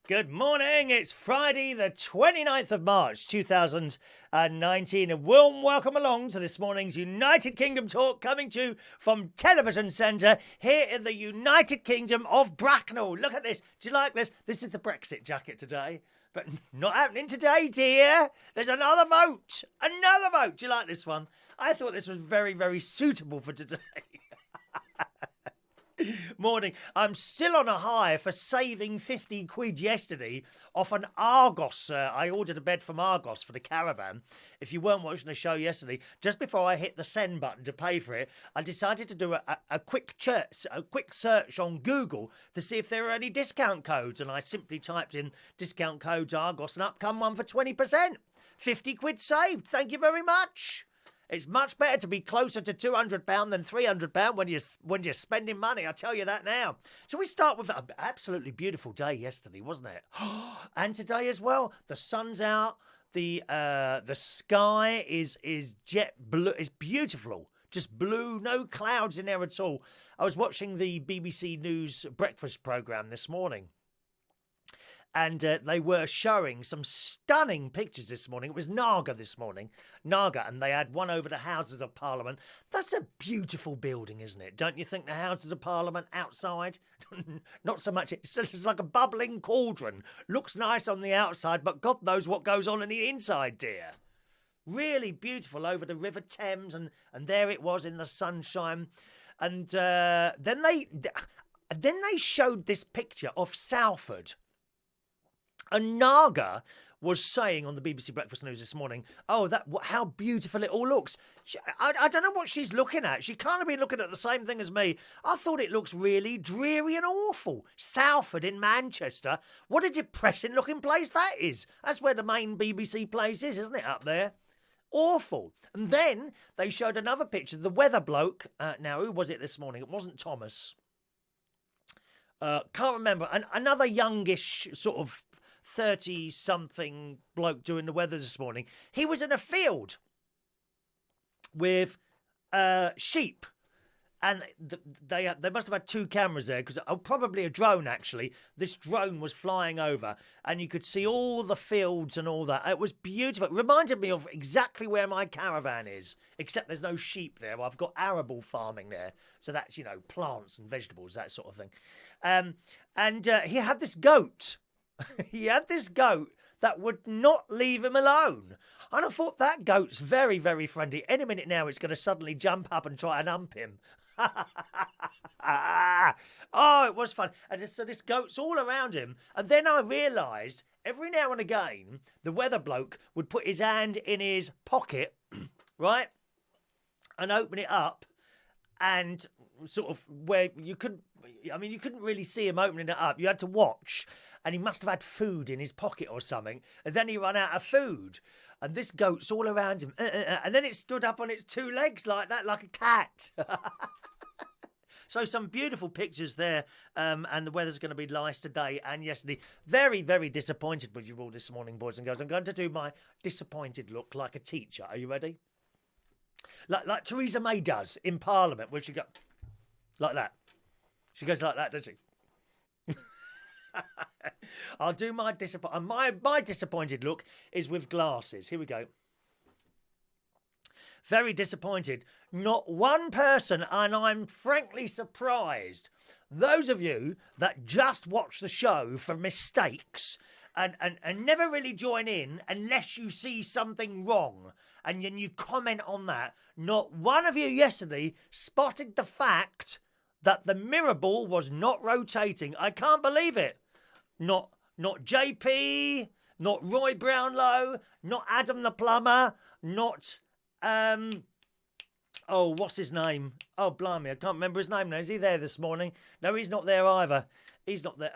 Good morning. It's Friday, the 29th of March, 2019. A warm welcome along to this morning's United Kingdom talk coming to you from Television Centre here in the United Kingdom of Bracknell. Look at this. Do you like this? This is the Brexit jacket today. But not happening today, dear. There's another vote. Another vote. Do you like this one? I thought this was very, very suitable for today. Morning. I'm still on a high for saving 50 quid yesterday off an Argos. I ordered a bed from Argos for the caravan. If you weren't watching the show yesterday, just before I hit the send button to pay for it, I decided to do a quick search on Google to see if there were any discount codes. And I simply typed in discount codes Argos and up come one for 20%. 50 quid saved. Thank you very much. It's much better to be closer to £200 than £300 when you're spending money. I tell you that now. Shall we start with an absolutely beautiful day yesterday, wasn't it? And today as well. The sun's out. The sky is jet blue. It's beautiful. Just blue. No clouds in there at all. I was watching the BBC News breakfast programme this morning. And they were showing some stunning pictures this morning. It was Naga this morning. Naga, and they had one over the Houses of Parliament. That's a beautiful building, isn't it? Don't you think the Houses of Parliament outside? Not so much. It's just like a bubbling cauldron. Looks nice on the outside, but God knows what goes on the inside, dear. Really beautiful over the River Thames, and there it was in the sunshine. And then they showed this picture of Salford. And Naga was saying on the BBC Breakfast News this morning, how beautiful it all looks. I don't know what she's looking at. She can't have been looking at the same thing as me. I thought it looks really dreary and awful. Salford in Manchester. What a depressing looking place that is. That's where the main BBC place is, isn't it, up there? Awful. And then they showed another picture. The weather bloke. Now, who was it this morning? It wasn't Thomas. Can't remember. Another youngish sort of 30-something bloke doing the weather this morning. He was in a field with sheep. And they must have had two cameras there, because probably a drone, actually. This drone was flying over, and you could see all the fields and all that. It was beautiful. It reminded me of exactly where my caravan is, except there's no sheep there. I've got arable farming there. So that's, plants and vegetables, that sort of thing. And he had this goat. He had this goat that would not leave him alone. And I thought, that goat's very, very friendly. Any minute now, it's going to suddenly jump up and try and hump him. Oh, it was fun. And so this goat's all around him. And then I realised every now and again, the weather bloke would put his hand in his pocket, right, and open it up, and sort of where you couldn't really see him opening it up. You had to watch. And he must have had food in his pocket or something. And then he ran out of food. And this goat's all around him. And then it stood up on its two legs like that, like a cat. So some beautiful pictures there. And the weather's going to be nice today and yesterday. Very, very disappointed with you all this morning, boys and girls. I'm going to do my disappointed look like a teacher. Are you ready? Like Theresa May does in Parliament, where she goes like that. She goes like that, doesn't she? I'll do my disappointed look is with glasses. Here we go. Very disappointed. Not one person, and I'm frankly surprised. Those of you that just watch the show for mistakes and never really join in unless you see something wrong, and then you comment on that. Not one of you yesterday spotted the fact that the mirror ball was not rotating. I can't believe it. Not JP, not Roy Brownlow, not Adam the plumber, not what's his name? Oh, blimey, I can't remember his name now. Is he there this morning? No, he's not there either. He's not there.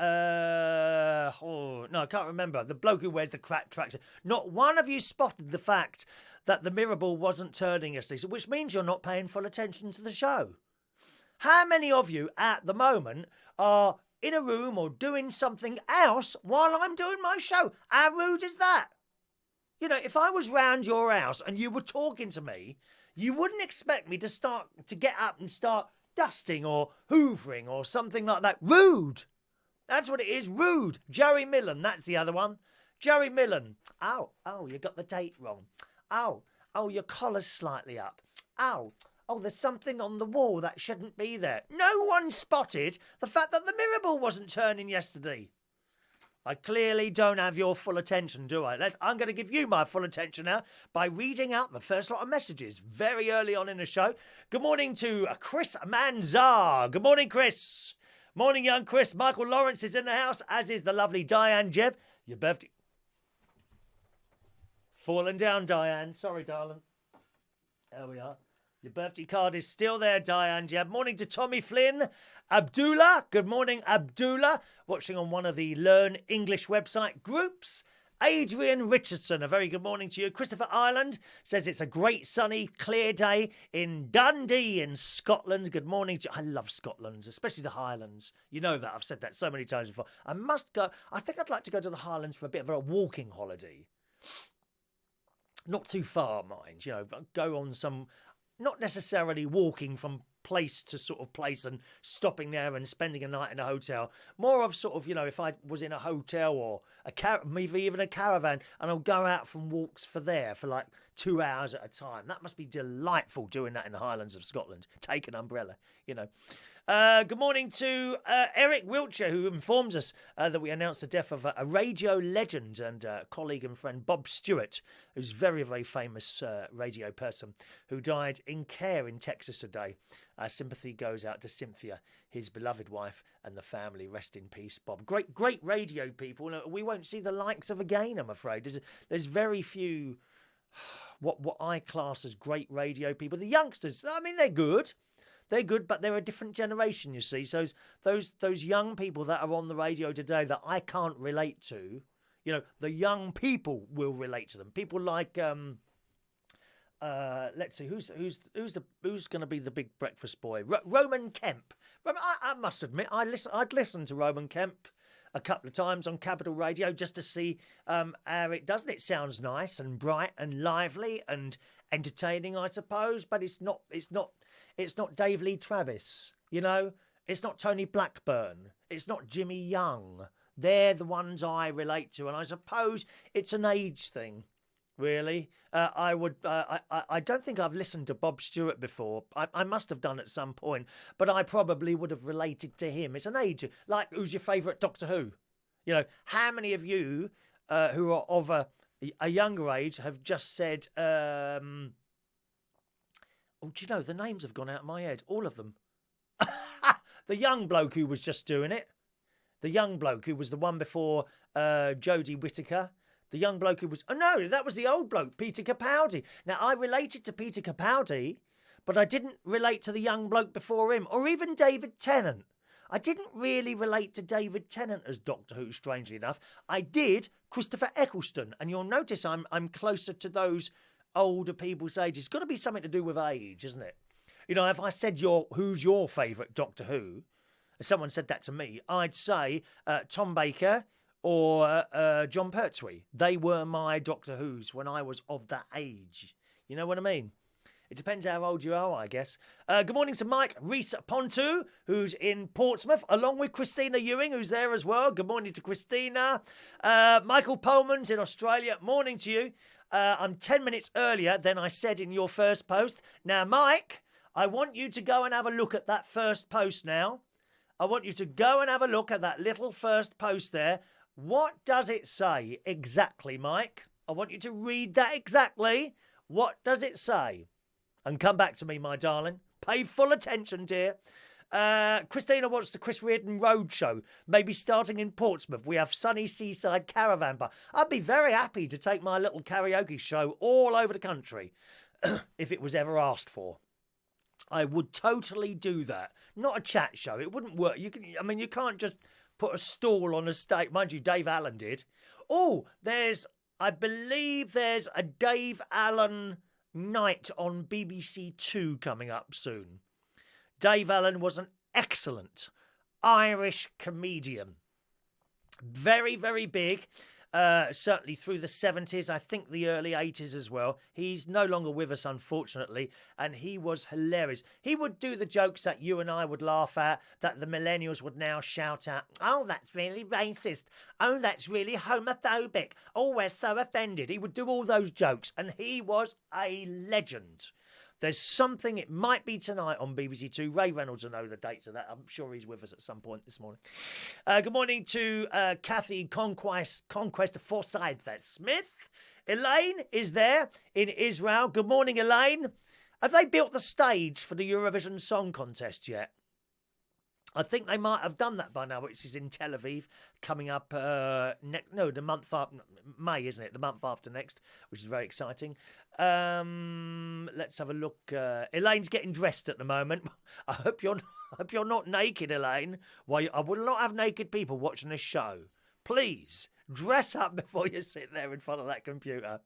No, I can't remember. The bloke who wears the crack tractor. Not one of you spotted the fact that the mirror ball wasn't turning yesterday, which means you're not paying full attention to the show. How many of you at the moment are in a room or doing something else while I'm doing my show? How rude is that? If I was round your house and you were talking to me, you wouldn't expect me to get up and start dusting or hoovering or something like that. Rude. That's what it is. Rude. Jerry Millen. That's the other one. Jerry Millen. Oh, you got the date wrong. Oh, your collar's slightly up. Oh, there's something on the wall that shouldn't be there. No one spotted the fact that the mirror ball wasn't turning yesterday. I clearly don't have your full attention, do I? I'm going to give you my full attention now by reading out the first lot of messages very early on in the show. Good morning to Chris Manzar. Good morning, Chris. Morning, young Chris. Michael Lawrence is in the house, as is the lovely Diane Jebb. Your birthday... Fallen down, Diane. Sorry, darling. There we are. Your birthday card is still there, Diane Jebb. Morning to Tommy Flynn. Abdullah. Good morning, Abdullah. Watching on one of the Learn English website groups. Adrian Richardson, a very good morning to you. Christopher Ireland says it's a great sunny, clear day in Dundee in Scotland. Good morning to you. I love Scotland, especially the Highlands. You know that. I've said that so many times before. I must go. I think I'd like to go to the Highlands for a bit of a walking holiday. Not too far, mind. Go on some... Not necessarily walking from place to sort of place and stopping there and spending a night in a hotel. More of sort of, if I was in a hotel or maybe even a caravan, and I'll go out from walks for 2 hours at a time. That must be delightful doing that in the Highlands of Scotland. Take an umbrella, Good morning to Eric Wiltshire, who informs us that we announced the death of a radio legend and colleague and friend, Bob Stewart, who's a very, very famous radio person who died in care in Texas today. Our sympathy goes out to Cynthia, his beloved wife, and the family. Rest in peace, Bob. Great radio people. We won't see the likes of again, I'm afraid. There's very few what I class as great radio people. The youngsters, I mean, they're good. They're good, but they're a different generation, you see. So those young people that are on the radio today that I can't relate to, the young people will relate to them. People like, let's see, who's going to be the big breakfast boy? Roman Kemp. I must admit, I'd listened to Roman Kemp a couple of times on Capital Radio just to see how it does. And it sounds nice and bright and lively and entertaining, I suppose. But it's not Dave Lee Travis, It's not Tony Blackburn. It's not Jimmy Young. They're the ones I relate to, and I suppose it's an age thing, really. I don't think I've listened to Bob Stewart before. I must have done at some point, but I probably would have related to him. It's an age, like who's your favourite Doctor Who? How many of you who are of a younger age have just said... Oh, do you know, the names have gone out of my head, all of them. The young bloke who was just doing it. The young bloke who was the one before Jodie Whittaker. The young bloke who was... Oh, no, that was the old bloke, Peter Capaldi. Now, I related to Peter Capaldi, but I didn't relate to the young bloke before him, or even David Tennant. I didn't really relate to David Tennant as Doctor Who, strangely enough. I did Christopher Eccleston, and you'll notice I'm closer to those... older people's age. It's got to be something to do with age, isn't it? If I said who's your favourite Doctor Who, if someone said that to me, I'd say Tom Baker or John Pertwee. They were my Doctor Who's when I was of that age. You know what I mean? It depends how old you are, I guess. Good morning to Mike Rees-Pontu, who's in Portsmouth, along with Christina Ewing, who's there as well. Good morning to Christina. Michael Pullman's in Australia. Morning to you. I'm 10 minutes earlier than I said in your first post. Now, Mike, I want you to go and have a look at that first post now. I want you to go and have a look at that little first post there. What does it say exactly, Mike? I want you to read that exactly. What does it say? And come back to me, my darling. Pay full attention, dear. Christina wants the Chris Reardon Roadshow, maybe starting in Portsmouth. We have sunny seaside caravan bar. I'd be very happy to take my little karaoke show all over the country if it was ever asked for. I would totally do that. Not a chat show. It wouldn't work. You can't just put a stall on a stage. Mind you, Dave Allen did. Oh, I believe there's a Dave Allen night on BBC Two coming up soon. Dave Allen was an excellent Irish comedian. Very, very big. certainly through the 70s, I think the early 80s as well. He's no longer with us, unfortunately, and he was hilarious. He would do the jokes that you and I would laugh at, that the millennials would now shout at. Oh, that's really racist. Oh, that's really homophobic. Oh, we're so offended. He would do all those jokes, and he was a legend. There's something, it might be tonight on BBC Two. Ray Reynolds will know the dates of that. I'm sure he's with us at some point this morning. Good morning to Kathy Conquest of Forsyth Smith. Elaine is there in Israel. Good morning, Elaine. Have they built the stage for the Eurovision Song Contest yet? I think they might have done that by now, which is in Tel Aviv, coming up, the month after, May, isn't it? The month after next, which is very exciting. Let's have a look. Elaine's getting dressed at the moment. I hope you're not naked, Elaine. Why, I will not have naked people watching this show. Please, dress up before you sit there in front of that computer.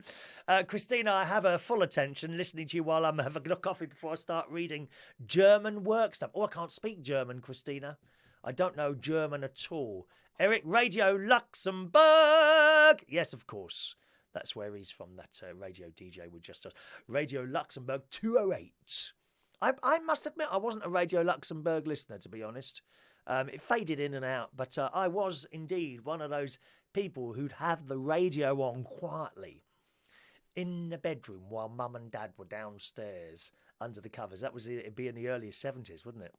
Christina, I have her full attention, listening to you while I'm having a coffee before I start reading German work stuff. Oh, I can't speak German, Christina. I don't know German at all. Eric, Radio Luxembourg. Yes, of course. That's where he's from, that radio DJ with just us. Radio Luxembourg 208. I must admit, I wasn't a Radio Luxembourg listener, to be honest. It faded in and out, but I was indeed one of those people who'd have the radio on quietly in the bedroom while mum and dad were downstairs under the covers. It'd be in the early 70s, wouldn't it?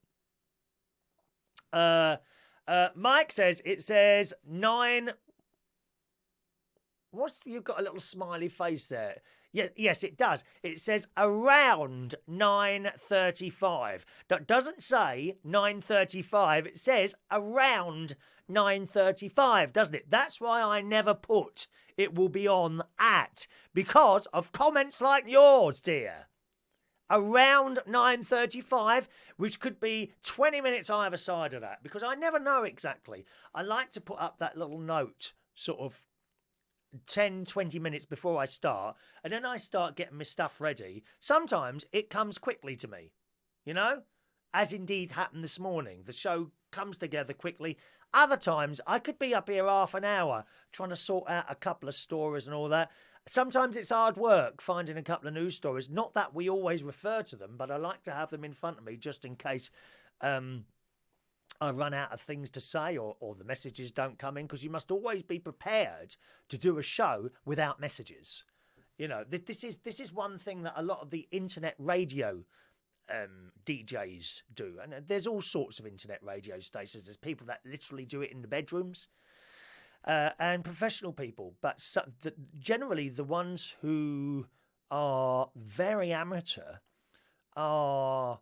Mike says, it says 9... You've got a little smiley face there. Yeah, yes, it does. It says around 9:35. That doesn't say 9:35. It says around 9:35, doesn't it? That's why I never put it will be on at, because of comments like yours, dear. Around 9:35, which could be 20 minutes either side of that, because I never know exactly. I like to put up that little note, sort of 10, 20 minutes before I start, and then I start getting my stuff ready. Sometimes it comes quickly to me, you know, as indeed happened this morning. The show comes together quickly. Other times I could be up here half an hour trying to sort out a couple of stories and all that. Sometimes it's hard work finding a couple of news stories. Not that we always refer to them, but I like to have them in front of me just in case I run out of things to say or the messages don't come in, because you must always be prepared to do a show without messages. You know, this is one thing that a lot of the internet radio DJs do. And there's all sorts of internet radio stations. There's people that literally do it in the bedrooms and professional people. But generally the ones who are very amateur are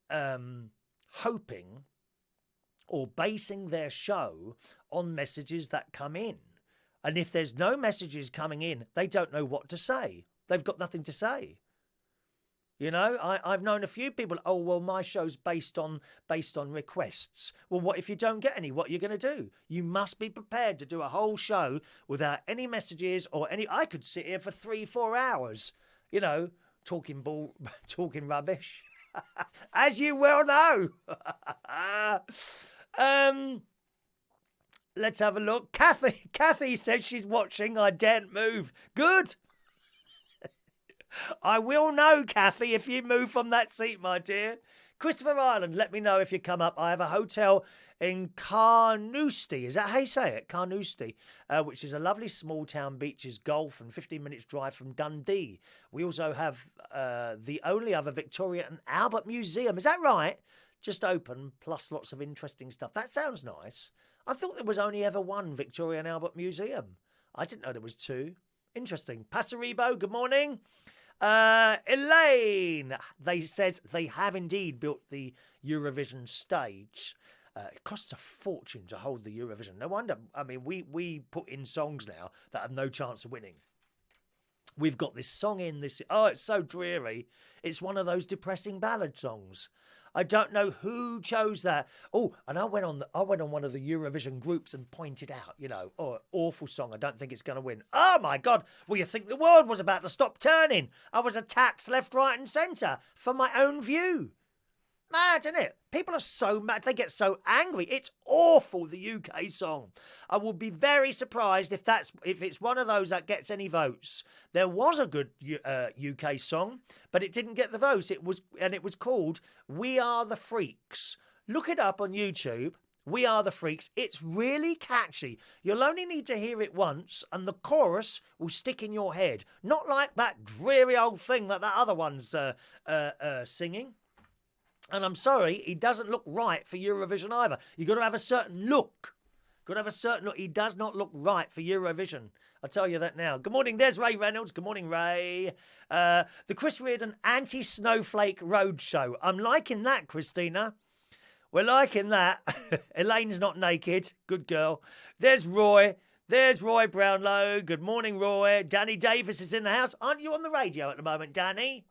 hoping or basing their show on messages that come in. And if there's no messages coming in, they don't know what to say. They've got nothing to say. You know, I've known a few people, oh, well, my show's based on requests. Well, what if you don't get any? What are you going to do? You must be prepared to do a whole show without any messages or any... I could sit here for 3-4 hours, you know, talking rubbish. As you well know. Let's have a look. Kathy says she's watching. I daren't move. Good. I will know, Kathy, if you move from that seat, my dear. Christopher Island, let me know if you come up. I have a hotel in Carnoustie. Is that how you say it? Carnoustie, which is a lovely small town, beaches, golf, and 15 minutes drive from Dundee. We also have the only other Victoria and Albert Museum. Is that right? Just open, plus lots of interesting stuff. That sounds nice. I thought there was only ever one Victoria and Albert Museum. I didn't know there was two. Interesting. Passeribo, good morning. Elaine, says they have indeed built the Eurovision stage. It costs a fortune to hold the Eurovision. No wonder. I mean, we put in songs now that have no chance of winning. We've got this song in this. Oh, it's so dreary. It's one of those depressing ballad songs. I don't know who chose that. Oh, and I went on one of the Eurovision groups and pointed out, you know, oh, awful song. I don't think it's going to win. Oh my God! Well, you think the world was about to stop turning? I was attacked left, right, and centre for my own view. Mad, isn't it? People are so mad. They get so angry. It's awful, the UK song. I would be very surprised if it's one of those that gets any votes. There was a good UK song, but it didn't get the votes. It was called We Are the Freaks. Look it up on YouTube. We Are the Freaks. It's really catchy. You'll only need to hear it once, and the chorus will stick in your head. Not like that dreary old thing that other one's singing. And I'm sorry, he doesn't look right for Eurovision either. You've got to have a certain look. He does not look right for Eurovision. I'll tell you that now. Good morning, there's Ray Reynolds. Good morning, Ray. The Chris Reardon Anti-Snowflake Roadshow. I'm liking that, Christina. We're liking that. Elaine's not naked. Good girl. There's Roy. There's Roy Brownlow. Good morning, Roy. Danny Davis is in the house. Aren't you on the radio at the moment, Danny?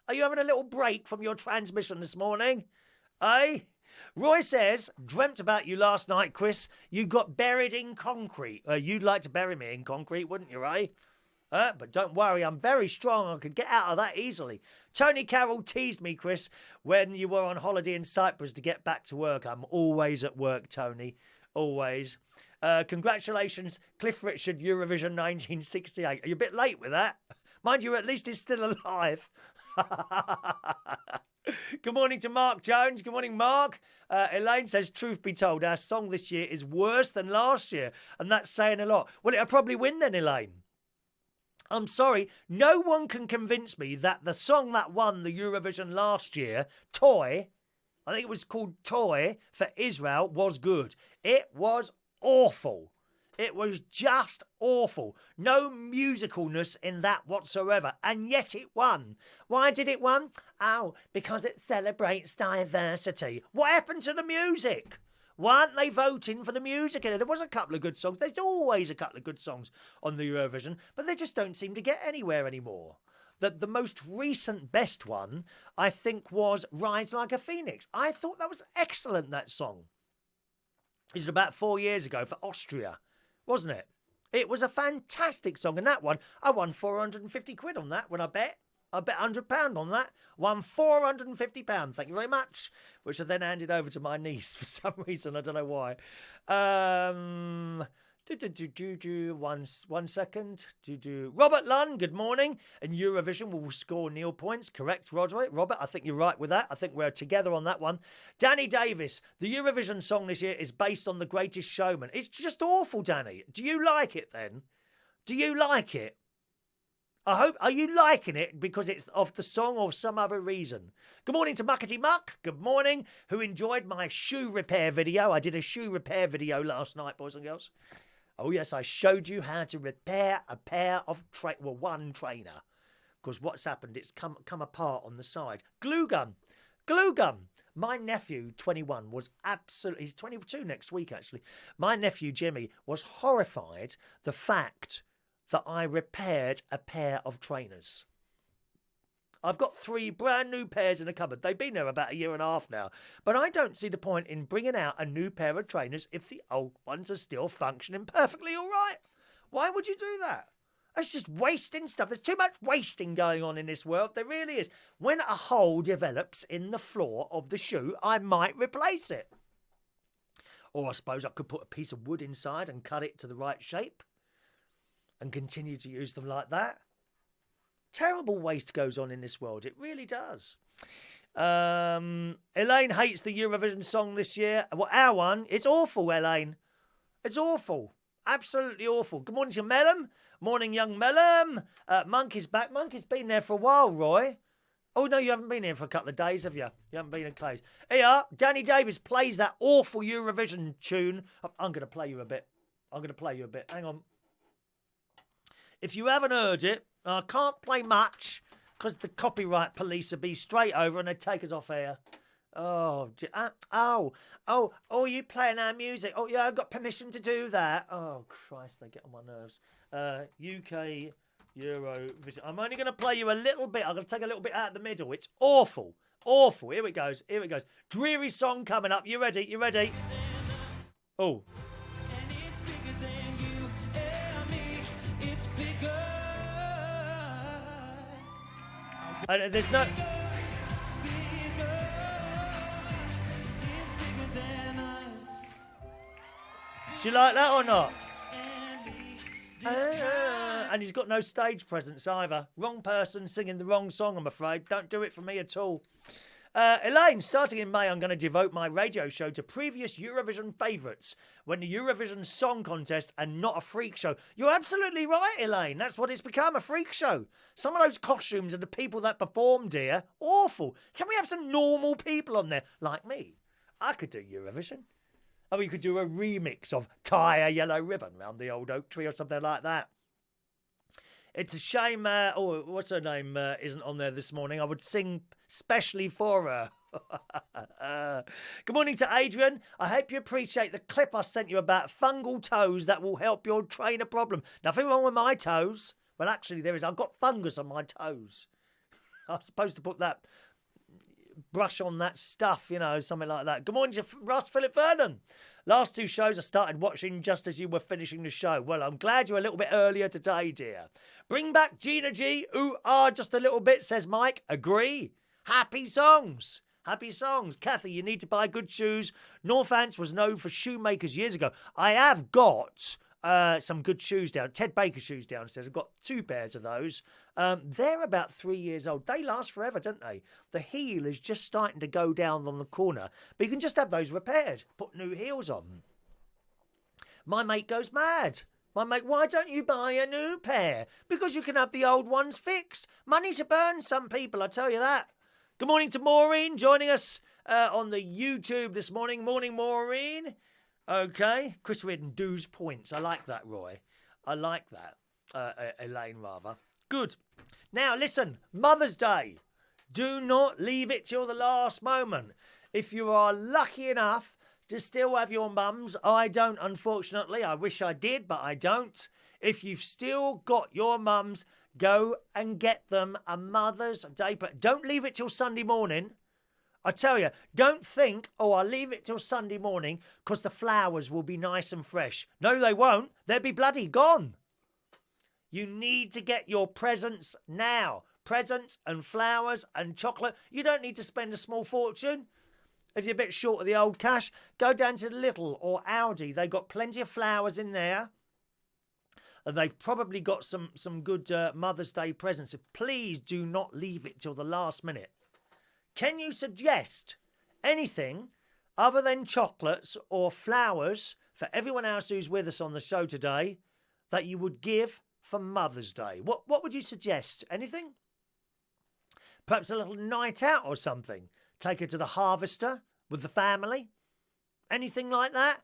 Are you having a little break from your transmission this morning? Eh? Roy says, dreamt about you last night, Chris. You got buried in concrete. You'd like to bury me in concrete, wouldn't you, eh? But don't worry, I'm very strong. I could get out of that easily. Tony Carroll teased me, Chris, when you were on holiday in Cyprus to get back to work. I'm always at work, Tony. Always. Congratulations, Cliff Richard, Eurovision 1968. Are you a bit late with that? Mind you, at least he's still alive. Good morning to Mark Jones. Good morning, Mark. Elaine says, truth be told, our song this year is worse than last year. And that's saying a lot. Well, it'll probably win then, Elaine. I'm sorry, no one can convince me that the song that won the Eurovision last year, Toy, I think it was called Toy for Israel, was good. It was awful. It was just awful. No musicalness in that whatsoever. And yet it won. Why did it win? Oh, because it celebrates diversity. What happened to the music? Weren't they voting for the music in it? There was a couple of good songs. There's always a couple of good songs on the Eurovision, but they just don't seem to get anywhere anymore. The most recent best one, I think, was Rise Like a Phoenix. I thought that was excellent, that song. It was about 4 years ago for Austria, wasn't it? It was a fantastic song, and that one, I won 450 quid on that when I bet. I bet £100 on that. Won £450. Thank you very much. Which I then handed over to my niece for some reason. I don't know why. One second. Robert Lunn, good morning. And Eurovision will score nil points. Correct, Roderick. Robert, I think you're right with that. I think we're together on that one. Danny Davis, the Eurovision song this year is based on The Greatest Showman. It's just awful, Danny. Do you like it then? Do you like it? Are you liking it because it's of the song or some other reason? Good morning to Muckety Muck. Good morning. Who enjoyed my shoe repair video. I did a shoe repair video last night, boys and girls. Oh, yes, I showed you how to repair a pair of, one trainer. Because what's happened, it's come apart on the side. Glue gun. Glue gun. My nephew, 21, was absolutely... He's 22 next week, actually. My nephew, Jimmy, was horrified the fact that I repaired a pair of trainers. I've got 3 brand new pairs in the cupboard. They've been there about a year and a half now. But I don't see the point in bringing out a new pair of trainers if the old ones are still functioning perfectly all right. Why would you do that? That's just wasting stuff. There's too much wasting going on in this world. There really is. When a hole develops in the floor of the shoe, I might replace it. Or I suppose I could put a piece of wood inside and cut it to the right shape and continue to use them like that. Terrible waste goes on in this world. It really does. Elaine hates the Eurovision song this year. Well, our one. It's awful, Elaine. It's awful. Absolutely awful. Good morning to Mellum. Morning, young Mellum. Monk is back. Monk has been there for a while, Roy. Oh, no, you haven't been here for a couple of days, have you? You haven't been in Clays. Here you are. Danny Davis plays that awful Eurovision tune. I'm going to play you a bit. Hang on. If you haven't heard it, I can't play much because the copyright police would be straight over and they'd take us off air. Oh, you playing our music? Oh, yeah, I've got permission to do that. Oh, Christ, they get on my nerves. UK Eurovision. I'm only going to play you a little bit. I'm going to take a little bit out of the middle. It's awful. Awful. Here it goes. Dreary song coming up. You ready? Oh. There's no... Do you like that or not? And he's got no stage presence either. Wrong person singing the wrong song, I'm afraid. Don't do it for me at all. Elaine, starting in May, I'm going to devote my radio show to previous Eurovision favourites when the Eurovision Song Contest and not a freak show. You're absolutely right, Elaine. That's what it's become, a freak show. Some of those costumes and the people that performed here, awful. Can we have some normal people on there, like me? I could do Eurovision. Or we could do a remix of Tie a Yellow Ribbon round the old oak tree or something like that. It's a shame, what's her name, isn't on there this morning. I would sing specially for her. Good morning to Adrian. I hope you appreciate the clip I sent you about fungal toes that will help your trainer problem. Nothing wrong with my toes. Well, actually, there is. I've got fungus on my toes. I'm supposed to put that brush on that stuff, you know, something like that. Good morning to Russ Philip Vernon. Last two shows I started watching just as you were finishing the show. Well, I'm glad you're a little bit earlier today, dear. Bring back Gina G. Ooh, just a little bit, says Mike. Agree. Happy songs. Happy songs. Kathy, you need to buy good shoes. Northants was known for shoemakers years ago. I have got some good shoes down. Ted Baker shoes downstairs. I've got 2 pairs of those. They're about 3 years old. They last forever, don't they? The heel is just starting to go down on the corner. But you can just have those repaired. Put new heels on. My mate goes mad. My mate, why don't you buy a new pair? Because you can have the old ones fixed. Money to burn, some people, I tell you that. Good morning to Maureen, joining us on the YouTube this morning. Morning, Maureen. Okay. Chris Reardon, do's points. I like that, Roy. I like that. Elaine, rather. Good. Now, listen. Mother's Day. Do not leave it till the last moment. If you are lucky enough to still have your mums, I don't, unfortunately. I wish I did, but I don't. If you've still got your mums, go and get them a Mother's Day. But don't leave it till Sunday morning. I tell you, don't think, I'll leave it till Sunday morning because the flowers will be nice and fresh. No, they won't. They'll be bloody gone. You need to get your presents now. Presents and flowers and chocolate. You don't need to spend a small fortune. If you're a bit short of the old cash, go down to Lidl or Aldi. They've got plenty of flowers in there. And they've probably got some good Mother's Day presents. Please do not leave it till the last minute. Can you suggest anything other than chocolates or flowers for everyone else who's with us on the show today that you would give for Mother's Day? What would you suggest? Anything? Perhaps a little night out or something. Take her to the Harvester with the family. Anything like that?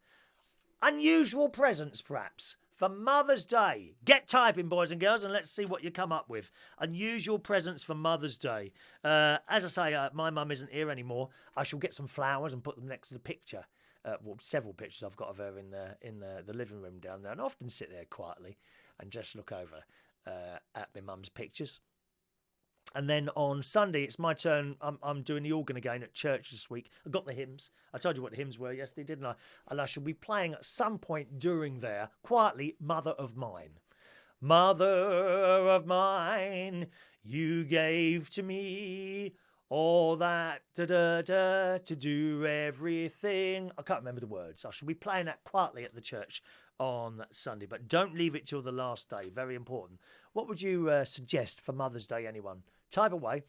Unusual presents, perhaps, for Mother's Day. Get typing, boys and girls, and let's see what you come up with. Unusual presents for Mother's Day. As I say, my mum isn't here anymore. I shall get some flowers and put them next to the picture. Well, several pictures I've got of her in the living room down there. And I often sit there quietly and just look over at my mum's pictures. And then on Sunday, it's my turn. I'm doing the organ again at church this week. I got the hymns. I told you what the hymns were yesterday, didn't I? And I shall be playing at some point during there, quietly, Mother of Mine. Mother of mine, you gave to me all that to do everything. I can't remember the words. I shall be playing that quietly at the church on Sunday. But don't leave it till the last day. Very important. What would you suggest for Mother's Day, anyone? Type away.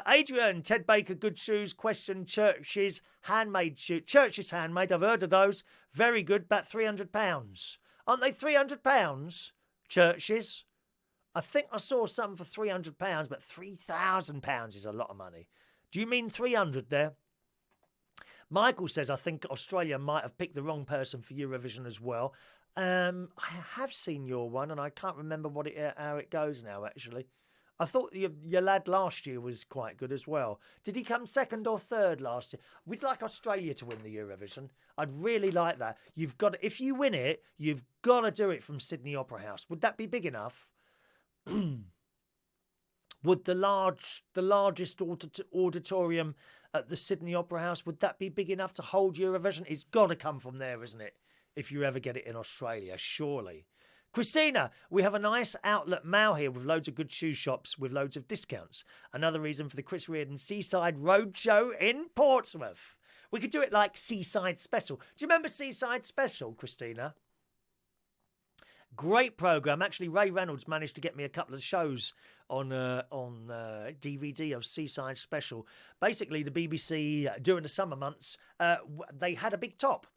Adrian, Ted Baker, good shoes. Question, Church's handmade shoes. Church's handmade, I've heard of those. Very good, about £300. Aren't they £300? Church's? I think I saw some for £300, but £3,000 is a lot of money. Do you mean 300 there? Michael says, I think Australia might have picked the wrong person for Eurovision as well. I have seen your one, and I can't remember how it goes now, actually. I thought your lad last year was quite good as well. Did he come second or third last year? We'd like Australia to win the Eurovision. I'd really like that. If you win it, you've got to do it from Sydney Opera House. Would that be big enough? Would the largest auditorium at the Sydney Opera House, would that be big enough to hold Eurovision? It's got to come from there, isn't it? If you ever get it in Australia, surely. Christina, we have a nice outlet mall here with loads of good shoe shops with loads of discounts. Another reason for the Chris Reardon Seaside Roadshow in Portsmouth. We could do it like Seaside Special. Do you remember Seaside Special, Christina? Great programme. Actually, Ray Reynolds managed to get me a couple of shows on DVD of Seaside Special. Basically, the BBC, during the summer months, they had a big top,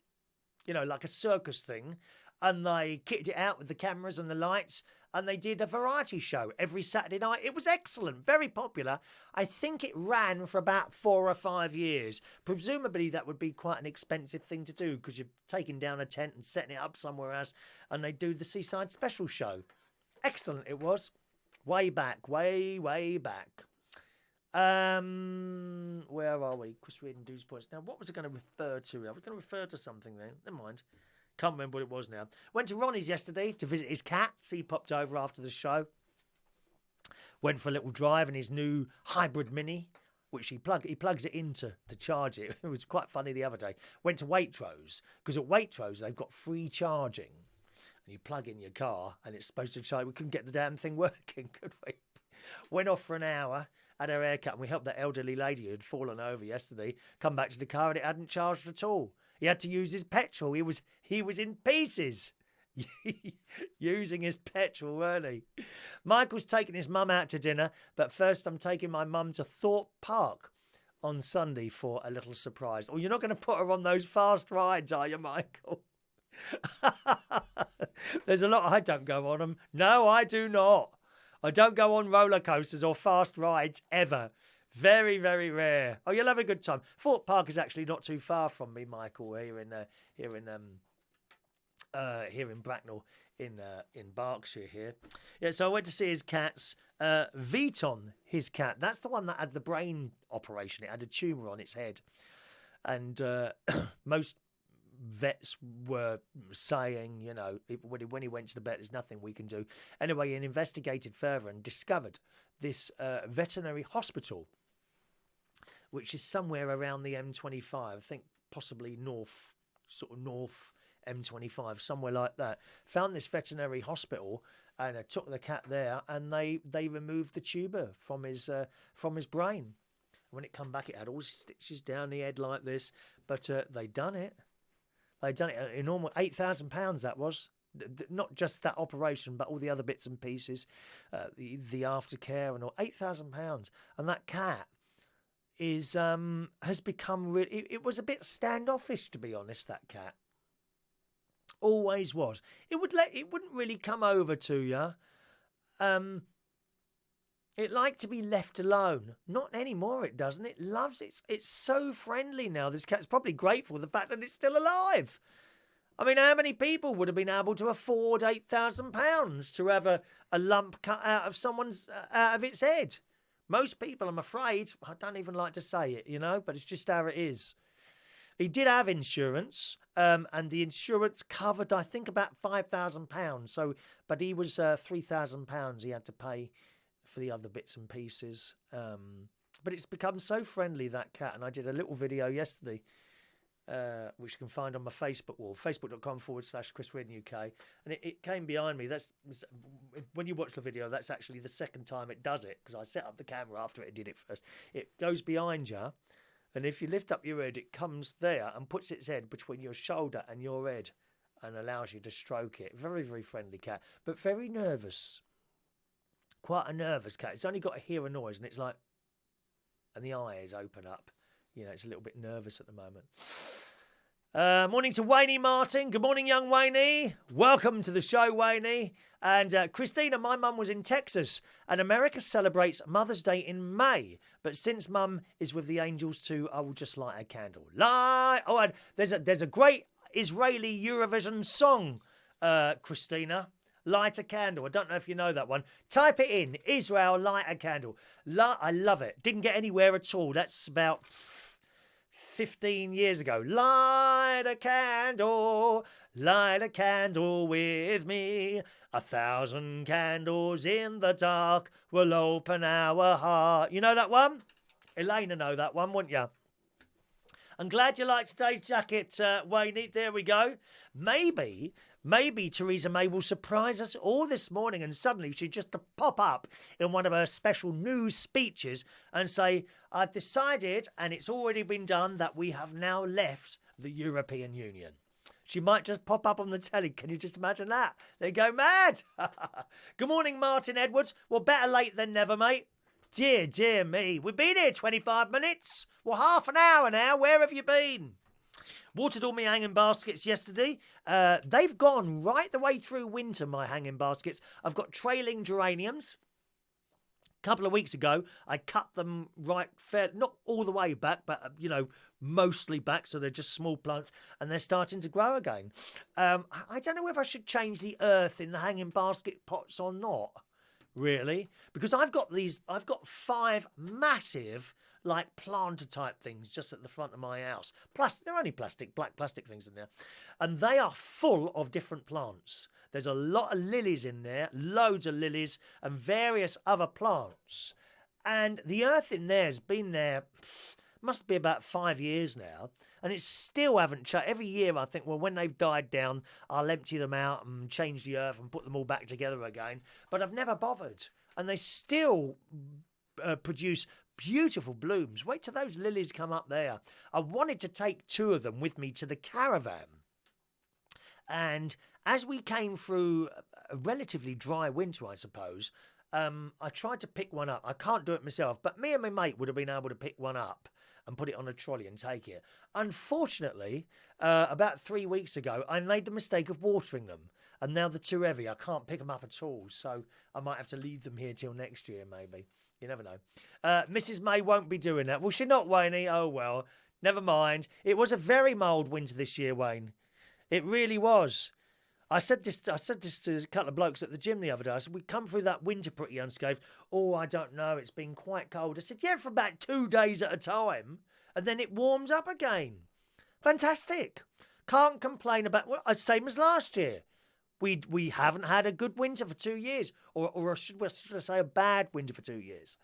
you know, like a circus thing, and they kitted it out with the cameras and the lights, and they did a variety show every Saturday night. It was excellent, very popular. I think it ran for about 4 or 5 years. Presumably that would be quite an expensive thing to do because you're taking down a tent and setting it up somewhere else, and they do the Seaside Special show. Excellent it was. Way back, way back. Where are we? Chris Reed and Dues Points. Now, what was I going to refer to? I was going to refer to something then. Never mind. Can't remember what it was now. Went to Ronnie's yesterday to visit his cat. So he popped over after the show. Went for a little drive in his new hybrid Mini, which he plugs it in to charge it. It was quite funny the other day. Went to Waitrose, because at Waitrose they've got free charging. And you plug in your car and it's supposed to charge. We couldn't get the damn thing working, could we? Went off for an hour, had her haircut, and we helped that elderly lady who had fallen over yesterday come back to the car and it hadn't charged at all. He had to use his petrol. He was in pieces using his petrol, weren't he? Michael's taking his mum out to dinner, but first I'm taking my mum to Thorpe Park on Sunday for a little surprise. Oh, you're not going to put her on those fast rides, are you, Michael? There's a lot I don't go on them. No, I do not. I don't go on roller coasters or fast rides ever. Very, very rare. Oh, you'll have a good time. Thorpe Park is actually not too far from me, Michael. Here in Bracknell, in Berkshire. Here, yeah. So I went to see his cats. Vuitton, his cat. That's the one that had the brain operation. It had a tumour on its head, and most vets were saying, you know, when he went to the vet, there's nothing we can do. Anyway, he investigated further and discovered this veterinary hospital, which is somewhere around the M25, I think possibly north M25, somewhere like that. Found this veterinary hospital and took the cat there, and they removed the tumour from his brain. When it come back, it had all stitches down the head like this, but they done it. They'd done it in almost £8,000. That was not just that operation, but all the other bits and pieces, the aftercare and all. £8,000, and that cat has become really. It was a bit standoffish, to be honest. That cat always was. It wouldn't really come over to you. It liked to be left alone. Not anymore, it doesn't. It loves it. It's so friendly now. This cat's probably grateful for the fact that it's still alive. I mean, how many people would have been able to afford £8,000 to have a lump cut out of its head? Most people, I'm afraid, I don't even like to say it, you know, but it's just how it is. He did have insurance, and the insurance covered, I think, about £5,000. So, but he was £3,000 he had to pay for the other bits and pieces. But it's become so friendly, that cat, and I did a little video yesterday, which you can find on my Facebook wall, facebook.com/Chris Reardon UK, and it came behind me. When you watch the video, that's actually the second time it does it, because I set up the camera after it did it first. It goes behind you, and if you lift up your head, it comes there and puts its head between your shoulder and your head and allows you to stroke it. Very, very friendly cat, but very nervous. Quite a nervous cat. It's only got to hear a noise and it's like, and the eyes open up. You know, it's a little bit nervous at the moment. Morning to Wayne Martin. Good morning, young Wayne. Welcome to the show, Wayne. And Christina, my mum was in Texas, and America celebrates Mother's Day in May. But since mum is with the angels too, I will just light a candle. Oh, and there's a great Israeli Eurovision song, Christina. Light a candle. I don't know if you know that one. Type it in. Israel, light a candle. I love it. Didn't get anywhere at all. That's about 15 years ago. Light a candle with me. 1,000 candles in the dark will open our heart. You know that one? Elena know that one, wouldn't you? I'm glad you like today's jacket, Wayne. There we go. Maybe Maybe Theresa May will surprise us all this morning and suddenly she'd just pop up in one of her special news speeches and say, I've decided, and it's already been done, that we have now left the European Union. She might just pop up on the telly. Can you just imagine that? They go mad. Good morning, Martin Edwards. Well, better late than never, mate. Dear, dear me. We've been here 25 minutes. Well, half an hour now. Where have you been? Watered all my hanging baskets yesterday. They've gone right the way through winter, my hanging baskets. I've got trailing geraniums. A couple of weeks ago, I cut them right, not all the way back, but, mostly back, so they're just small plants, and they're starting to grow again. I don't know if I should change the earth in the hanging basket pots or not, really, because I've got 5 massive, like planter type things just at the front of my house. Plus, they're only black plastic things in there. And they are full of different plants. There's a lot of lilies in there, loads of lilies and various other plants. And the earth in there has been there, must be about 5 years now. And it still haven't changed. Every year I think, well, when they've died down, I'll empty them out and change the earth and put them all back together again. But I've never bothered. And they still produce beautiful blooms. Wait till those lilies come up there. I wanted to take 2 of them with me to the caravan. And as we came through a relatively dry winter, I suppose, I tried to pick one up. I can't do it myself, but me and my mate would have been able to pick one up and put it on a trolley and take it. Unfortunately, about 3 weeks ago, I made the mistake of watering them. And now they're too heavy. I can't pick them up at all. So I might have to leave them here till next year, maybe. You never know. Mrs. May won't be doing that. Will she not, Wayne? Oh, well, never mind. It was a very mild winter this year, Wayne. It really was. I said this to a couple of blokes at the gym the other day. I said, we come through that winter pretty unscathed. Oh, I don't know. It's been quite cold. I said, yeah, for about 2 days at a time. And then it warms up again. Fantastic. Can't complain about, well, same as last year. We haven't had a good winter for 2 years. Or should I say a bad winter for 2 years.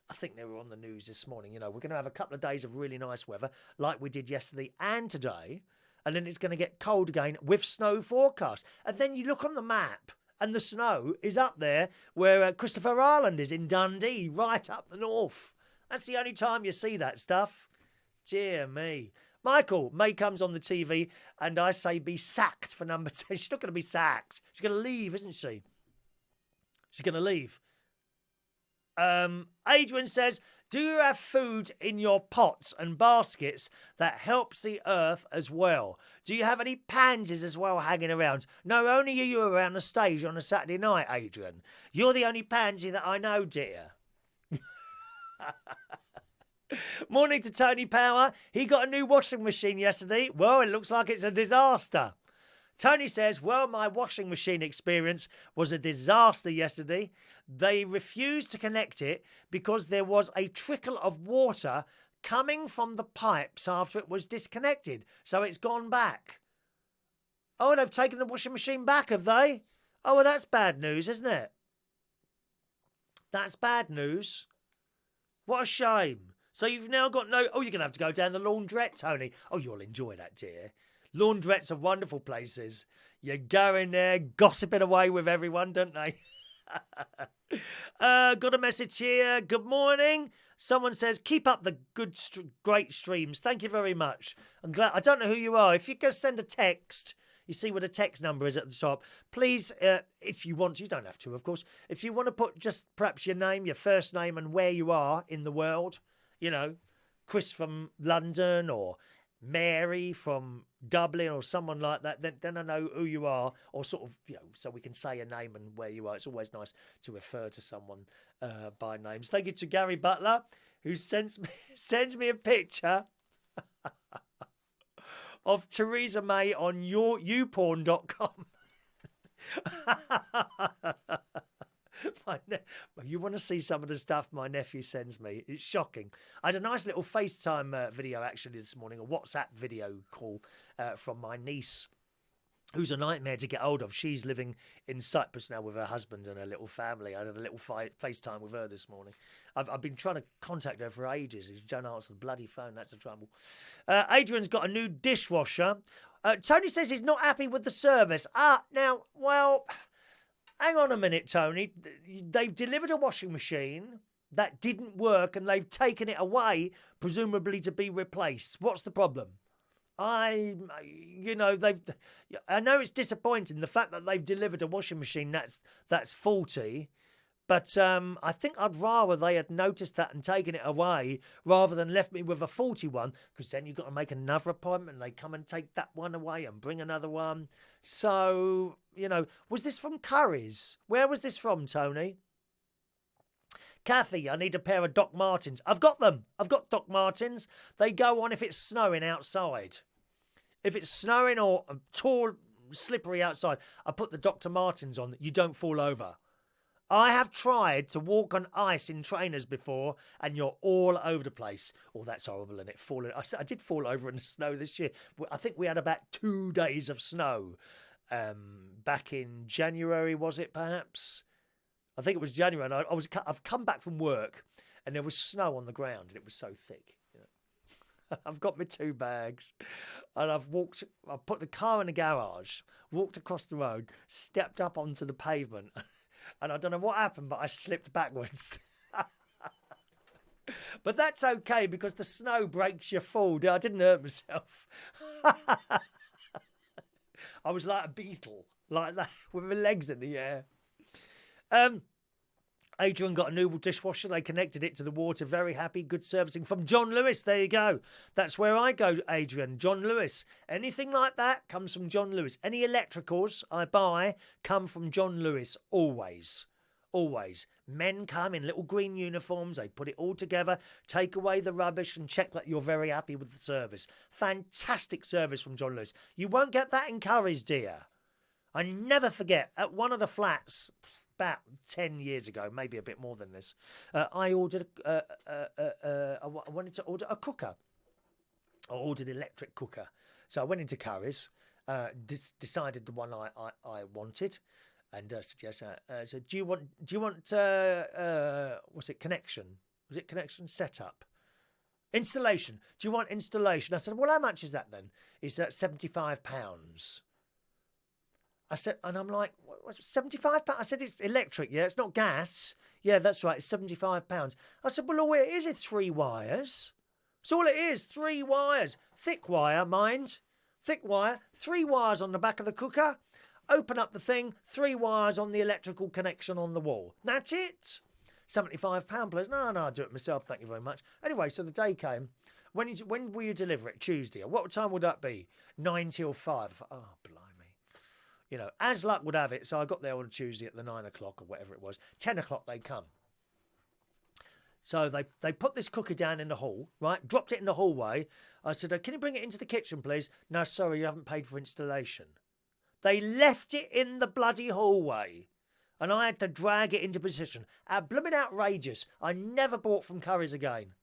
I think they were on the news this morning. We're going to have a couple of days of really nice weather like we did yesterday and today. And then it's going to get cold again with snow forecast. And then you look on the map and the snow is up there where Christopher Island is in Dundee, right up the north. That's the only time you see that stuff. Dear me. Michael, May comes on the TV and I say be sacked for number 10. She's not going to be sacked. She's going to leave, isn't she? She's going to leave. Adrian says, do you have food in your pots and baskets that helps the earth as well? Do you have any pansies as well hanging around? No, only are you around the stage on a Saturday night, Adrian. You're the only pansy that I know, dear. Morning to Tony Power. He got a new washing machine yesterday. Well, it looks like it's a disaster. Tony says, well, my washing machine experience was a disaster yesterday. They refused to connect it because there was a trickle of water coming from the pipes after it was disconnected. So it's gone back. Oh, they've taken the washing machine back, have they? Oh, well, that's bad news, isn't it? That's bad news. What a shame. So you've now got no... Oh, you're going to have to go down the laundrette, Tony. Oh, you'll enjoy that, dear. Laundrettes are wonderful places. You go in there, gossiping away with everyone, don't they? Got a message here. Good morning. Someone says, keep up the great streams. Thank you very much. I'm glad. I don't know who you are. If you can send a text, you see what the text number is at the top. Please, if you want to, you don't have to, of course. If you want to put just perhaps your name, your first name and where you are in the world, Chris from London or Mary from Dublin or someone like that, then I know who you are, or sort of, so we can say a name and where you are. It's always nice to refer to someone by names. Thank you to Gary Butler, who sends me a picture of Theresa May on youporn.com. You want to see some of the stuff my nephew sends me? It's shocking. I had a nice little FaceTime video actually this morning, a WhatsApp video call from my niece, who's a nightmare to get hold of. She's living in Cyprus now with her husband and her little family. I had a little FaceTime with her this morning. I've been trying to contact her for ages. She don't answer the bloody phone. That's the trouble. Adrian's got a new dishwasher. Tony says he's not happy with the service. Now, well, hang on a minute, Tony. They've delivered a washing machine that didn't work and they've taken it away, presumably to be replaced. What's the problem? I know it's disappointing, the fact that they've delivered a washing machine that's faulty. But I think I'd rather they had noticed that and taken it away rather than left me with a faulty one, because then you've got to make another appointment and they come and take that one away and bring another one. So, was this from Curry's? Where was this from, Tony? Kathy, I need a pair of Doc Martens. I've got them. I've got Doc Martens. They go on if it's snowing outside. If it's snowing or tall, slippery outside, I put the Dr. Martens on. You don't fall over. I have tried to walk on ice in trainers before, and you're all over the place. Oh, that's horrible, isn't it? Falling. I did fall over in the snow this year. I think we had about 2 days of snow. Back in January, was it perhaps? I think it was January. And I've come back from work, and there was snow on the ground, and it was so thick. I've got my 2 bags, and I've put the car in the garage, walked across the road, stepped up onto the pavement. And I don't know what happened, but I slipped backwards. But that's okay, because the snow breaks your fall. I didn't hurt myself. I was like a beetle, like that, with my legs in the air. Adrian got a new dishwasher. They connected it to the water. Very happy. Good servicing from John Lewis. There you go. That's where I go, Adrian. John Lewis. Anything like that comes from John Lewis. Any electricals I buy come from John Lewis. Always. Always. Men come in little green uniforms. They put it all together, take away the rubbish and check that you're very happy with the service. Fantastic service from John Lewis. You won't get that in Curry's, dear. I never forget, at one of the flats, about 10 years ago, maybe a bit more than this, I ordered, I wanted to order a cooker. I ordered an electric cooker. So I went into Curry's, decided the one I wanted, and said yes. So do you want what's it, connection? Was it connection? Setup? Installation. Do you want installation? I said, well, how much is that then? Is that £75? I said, and I'm like, what's £75? I said, it's electric, yeah, it's not gas. Yeah, that's right, it's £75. I said, well, all it is 3 wires. That's all it is, 3 wires. Thick wire, mind. Thick wire, 3 wires on the back of the cooker. Open up the thing, 3 wires on the electrical connection on the wall. That's it. £75, please. No, I'll do it myself, thank you very much. Anyway, so the day came. When will you deliver it? Tuesday. What time would that be? 9 till 5. Oh, blimey. As luck would have it, so I got there on a Tuesday at the 9 o'clock or whatever it was. 10 o'clock they come. So they put this cooker down in the hall, right? Dropped it in the hallway. I said, can you bring it into the kitchen, please? No, sorry, you haven't paid for installation. They left it in the bloody hallway. And I had to drag it into position. Blooming outrageous. I never bought from Curry's again.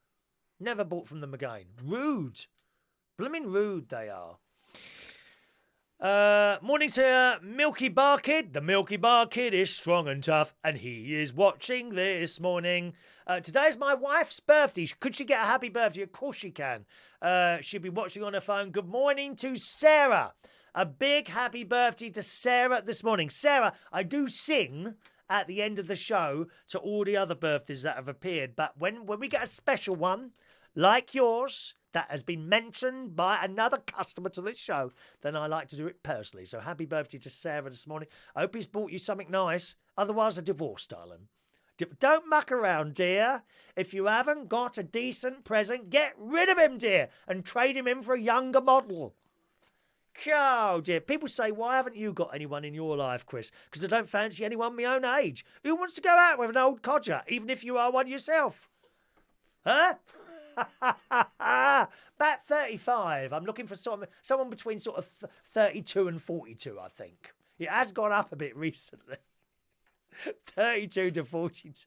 Never bought from them again. Rude. Blooming rude they are. Morning to Milky Bar Kid. The Milky Bar Kid is strong and tough, and he is watching this morning. Today's my wife's birthday. Could she get a happy birthday? Of course she can. She'll be watching on her phone. Good morning to Sarah. A big happy birthday to Sarah this morning. Sarah, I do sing at the end of the show to all the other birthdays that have appeared, but when we get a special one, like yours, that has been mentioned by another customer to this show, then I like to do it personally. So happy birthday to Sarah this morning. I hope he's bought you something nice. Otherwise, a divorce, darling. Don't muck around, dear. If you haven't got a decent present, get rid of him, dear, and trade him in for a younger model. Oh, dear. People say, why haven't you got anyone in your life, Chris? Because I don't fancy anyone my own age. Who wants to go out with an old codger, even if you are one yourself? Huh? About 35. I'm looking for someone between sort of 32 and 42, I think. It has gone up a bit recently. 32 to 42.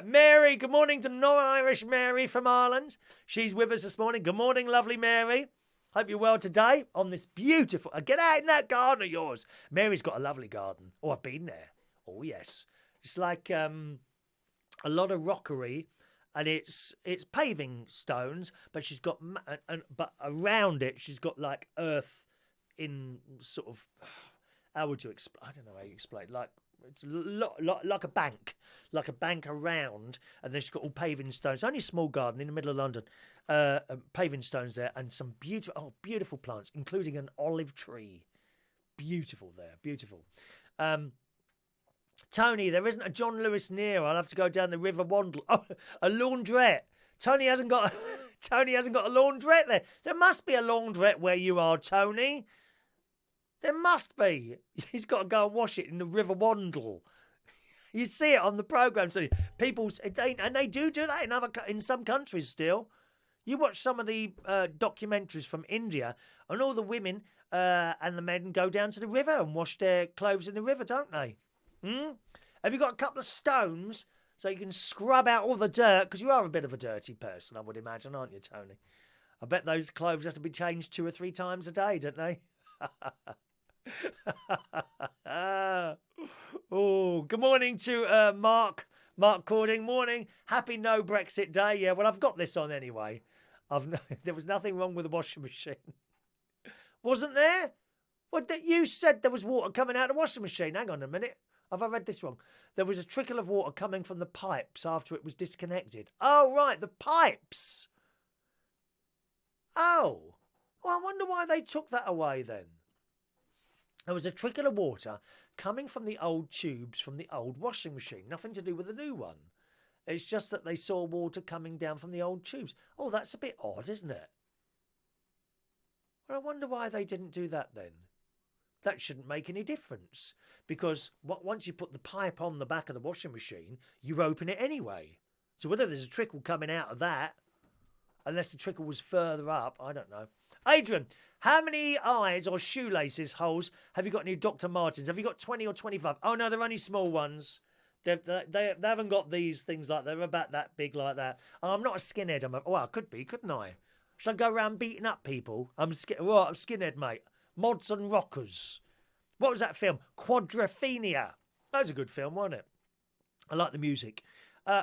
Mary, good morning to non-Irish Mary from Ireland. She's with us this morning. Good morning, lovely Mary. Hope you're well today on this beautiful... Get out in that garden of yours. Mary's got a lovely garden. Oh, I've been there. Oh, yes. It's like a lot of rockery and it's paving stones, but she's got but around it she's got like earth in sort of, how would you explain? I don't know how you explain. Like it's like a bank around, and then she's got all paving stones. It's only a small garden in the middle of London, paving stones there, and some beautiful plants, including an olive tree. Beautiful there, beautiful. Tony, there isn't a John Lewis near. I'll have to go down the River Wandle. Oh, a laundrette. Tony hasn't got a laundrette there. There must be a laundrette where you are, Tony. There must be. He's got to go and wash it in the River Wandle. You see it on the programme. So people, and they do that in some countries still. You watch some of the documentaries from India, and all the women and the men go down to the river and wash their clothes in the river, don't they? Have you got a couple of stones so you can scrub out all the dirt? Because you are a bit of a dirty person, I would imagine, aren't you, Tony? I bet those clothes have to be changed 2 or 3 times a day, don't they? Oh, good morning to Mark Cording. Morning. Happy no Brexit day. Yeah, well, I've got this on anyway. There was nothing wrong with the washing machine. Wasn't there? You said there was water coming out of the washing machine. Hang on a minute. Have I read this wrong? There was a trickle of water coming from the pipes after it was disconnected. Oh, right, the pipes. Oh. Well, I wonder why they took that away then. There was a trickle of water coming from the old tubes from the old washing machine. Nothing to do with the new one. It's just that they saw water coming down from the old tubes. Oh, that's a bit odd, isn't it? Well, I wonder why they didn't do that then. That shouldn't make any difference, because once you put the pipe on the back of the washing machine, you open it anyway. So whether there's a trickle coming out of that, unless the trickle was further up, I don't know. Adrian, how many eyes or shoelaces holes have you got in your Dr. Martens? Have you got 20 or 25? Oh, no, they're only small ones. They haven't got these things like they're about that big like that. Oh, I'm not a skinhead. I could be, couldn't I? Should I go around beating up people? I'm skinhead, mate. Mods and Rockers. What was that film? Quadrophenia. That was a good film, wasn't it? I like the music.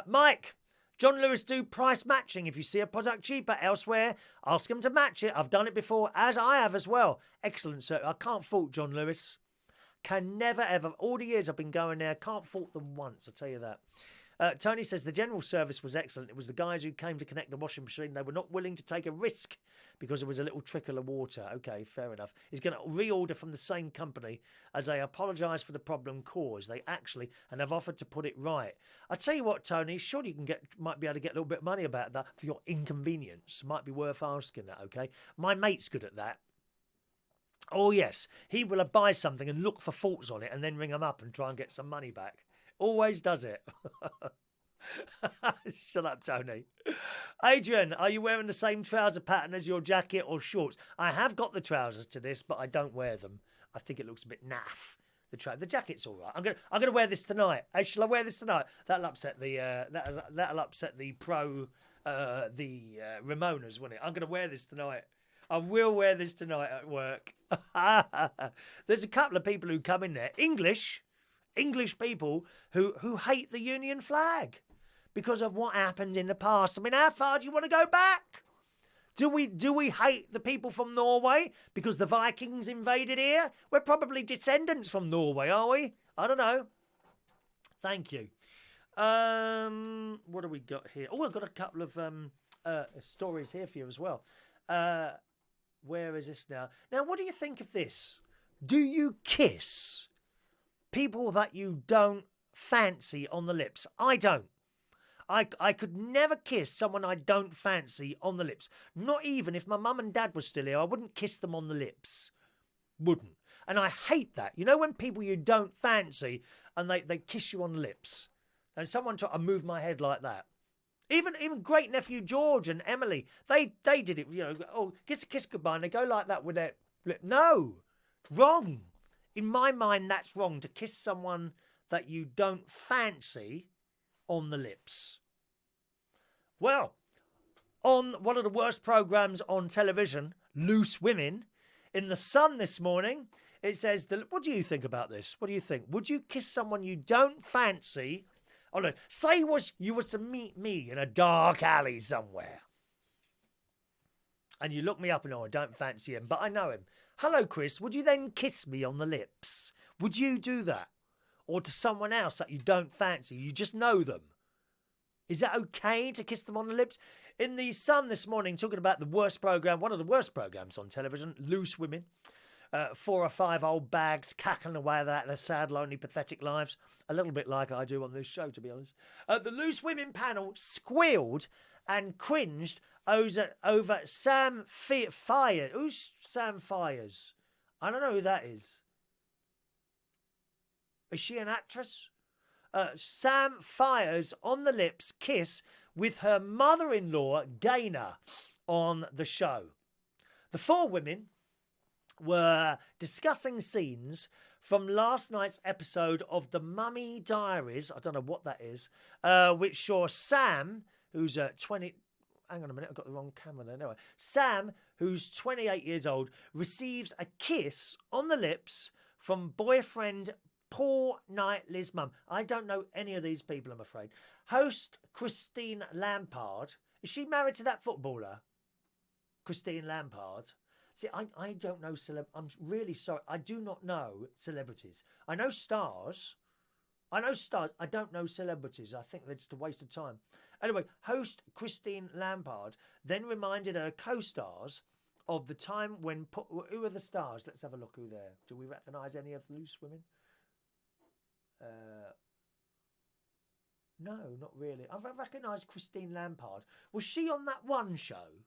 Mike, John Lewis do price matching. If you see a product cheaper elsewhere, ask him to match it. I've done it before, as I have as well. Excellent, sir. I can't fault John Lewis. Can never, ever. All the years I've been going there, can't fault them once, I'll tell you that. Tony says the general service was excellent. It was the guys who came to connect the washing machine. They were not willing to take a risk because there was a little trickle of water. Okay, fair enough. He's going to reorder from the same company as they apologise for the problem caused. They actually, and have offered to put it right. I tell you what, Tony, surely you might be able to get a little bit of money about that for your inconvenience. Might be worth asking that, okay? My mate's good at that. Oh, yes. He will buy something and look for faults on it and then ring them up and try and get some money back. Always does it. Shut up, Tony. Adrian, are you wearing the same trouser pattern as your jacket or shorts? I have got the trousers to this, but I don't wear them. I think it looks a bit naff. The jacket's all right. I'm gonna wear this tonight. Hey, shall I wear this tonight? That'll upset the Ramonas, won't it? I'm gonna wear this tonight. I will wear this tonight at work. There's a couple of people who come in there, English people who hate the Union flag because of what happened in the past. I mean, how far do you want to go back? Do we hate the people from Norway because the Vikings invaded here? We're probably descendants from Norway, are we? I don't know. Thank you. What do we got here? Oh, I've got a couple of stories here for you as well. Where is this now? Now, what do you think of this? Do you kiss people that you don't fancy on the lips? I don't. I could never kiss someone I don't fancy on the lips. Not even if my mum and dad were still here, I wouldn't kiss them on the lips. Wouldn't. And I hate that. You know when people you don't fancy and they kiss you on the lips? And someone tried to move my head like that. Even great nephew George and Emily, they did it, you know, oh, kiss goodbye, and they go like that with their lip. No, wrong. In my mind, that's wrong, to kiss someone that you don't fancy on the lips. Well, on one of the worst programmes on television, Loose Women, in The Sun this morning, it says, what do you think about this? What do you think? Would you kiss someone you don't fancy Oh, look, say you was to meet me in a dark alley somewhere. And you look me up and I don't fancy him, but I know him. Hello, Chris. Would you then kiss me on the lips? Would you do that? Or to someone else that you don't fancy, you just know them? Is that okay to kiss them on the lips? In the Sun this morning, talking about the worst programme, one of the worst programmes on television, Loose Women. 4 or 5 old bags cackling away at their sad, lonely, pathetic lives. A little bit like I do on this show, to be honest. The Loose Women panel squealed and cringed over Sam Fires. Who's Sam Fires? I don't know who that is. Is she an actress? Sam Fires on the lips kiss with her mother-in-law, Gaynor, on the show. The 4 women were discussing scenes from last night's episode of The Mummy Diaries. I don't know what that is. Which saw Sam, who's 20... Hang on a minute, I've got the wrong camera there. Anyway, Sam, who's 28 years old, receives a kiss on the lips from boyfriend Paul Knightley's mum. I don't know any of these people, I'm afraid. Host Christine Lampard. Is she married to that footballer? Christine Lampard. See, I don't know I'm really sorry. I do not know celebrities. I know stars. I don't know celebrities. I think that's just a waste of time. Anyway, host Christine Lampard then reminded her co-stars of the time when... Who are the stars? Let's have a look who they're. Do we recognise any of Loose Women? No, not really. I recognise Christine Lampard. Was she on that one show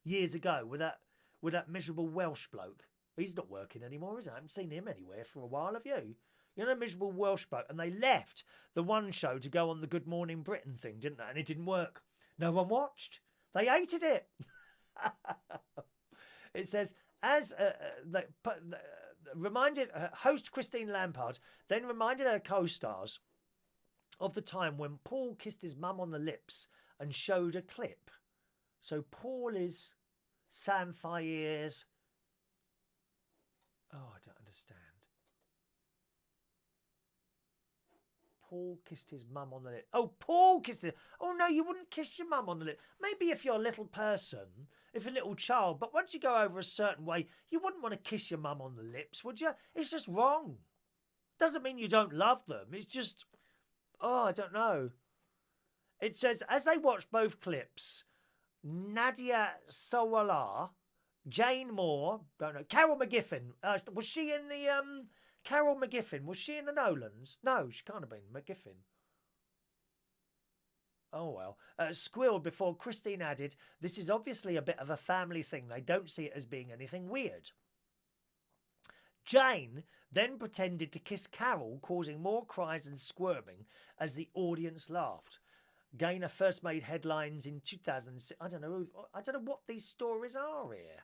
years ago with that miserable Welsh bloke? He's not working anymore, is he? I haven't seen him anywhere for a while, have you? You know, miserable Welsh bloke. And they left the one show to go on the Good Morning Britain thing, didn't they? And it didn't work. No one watched. They hated it. It says, reminded host Christine Lampard then reminded her co-stars of the time when Paul kissed his mum on the lips and showed a clip. So Paul is Sam Fires. Oh, I don't understand. Paul kissed his mum on the lip. Oh, Paul kissed it. Oh, no, you wouldn't kiss your mum on the lip. Maybe if you're a little person, if a little child, but once you go over a certain way, you wouldn't want to kiss your mum on the lips, would you? It's just wrong. Doesn't mean you don't love them. It's just, I don't know. It says, as they watched both clips, Nadia Sawallah, Jane Moore, don't know, Carol McGiffin, was she in the... Carol McGiffin, was she in the Nolans? No, she can't have been. McGiffin. Oh, well. Squealed before Christine added, this is obviously a bit of a family thing. They don't see it as being anything weird. Jane then pretended to kiss Carol, causing more cries and squirming as the audience laughed. Gaynor first made headlines in 2006. I don't know what these stories are here.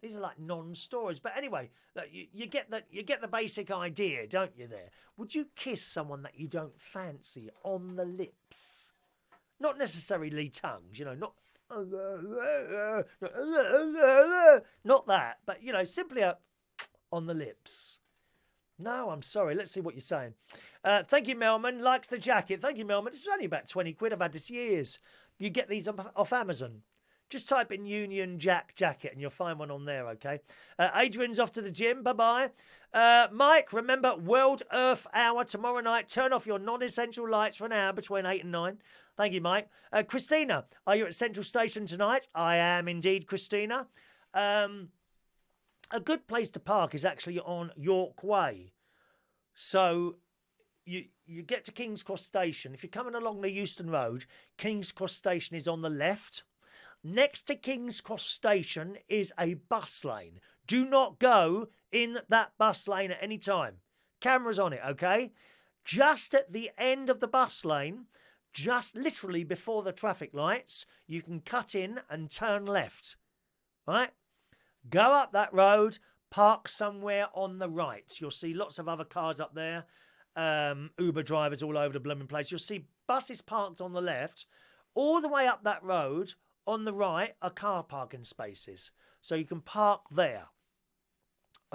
These are like non-stories. But anyway, you get the basic idea, don't you there? Would you kiss someone that you don't fancy on the lips? Not necessarily tongues, not... Not that, but, simply on the lips. No, I'm sorry. Let's see what you're saying. Thank you, Melman. Likes the jacket. Thank you, Melman. This is only about 20 quid. I've had this years. You get these off Amazon. Just type in Union Jack jacket and you'll find one on there, okay? Adrian's off to the gym. Bye-bye. Mike, remember World Earth Hour tomorrow night. Turn off your non-essential lights for an hour between 8 and 9. Thank you, Mike. Christina, are you at Central Station tonight? I am indeed, Christina. A good place to park is actually on York Way. So you get to King's Cross Station. If you're coming along the Euston Road, King's Cross Station is on the left. Next to King's Cross Station is a bus lane. Do not go in that bus lane at any time. Cameras on it, okay? Just at the end of the bus lane, just literally before the traffic lights, you can cut in and turn left. Right? Go up that road, park somewhere on the right. You'll see lots of other cars up there. Uber drivers all over the blooming place. You'll see buses parked on the left. All the way up that road, on the right, are car parking spaces. So you can park there.